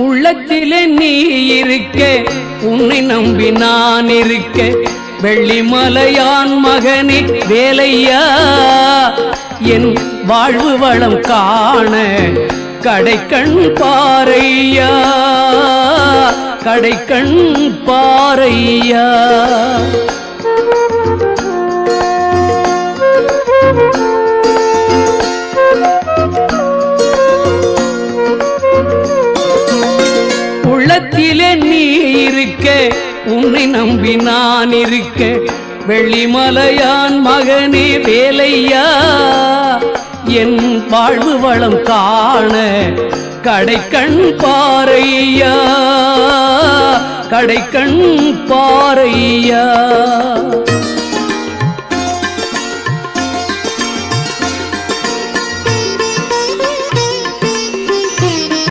உள்ளத்திலே நீ இருக்க, உன்னை நம்பி நான் இருக்க, வெள்ளிமலையான் மகனே வேலையா, என் வாழ்வு வளம் காண கடைக்கண் பாரையா, கடைக்கண் பாரையா. உள்ளத்திலே நீ இருக்க, உன்னை நம்பி நான் இருக்க, வெள்ளிமலையான் மகனே வேலையா, என் வாழ்வு வளம் காண கடைக்கண் பாரையா, கடைக்கண் பாரையா.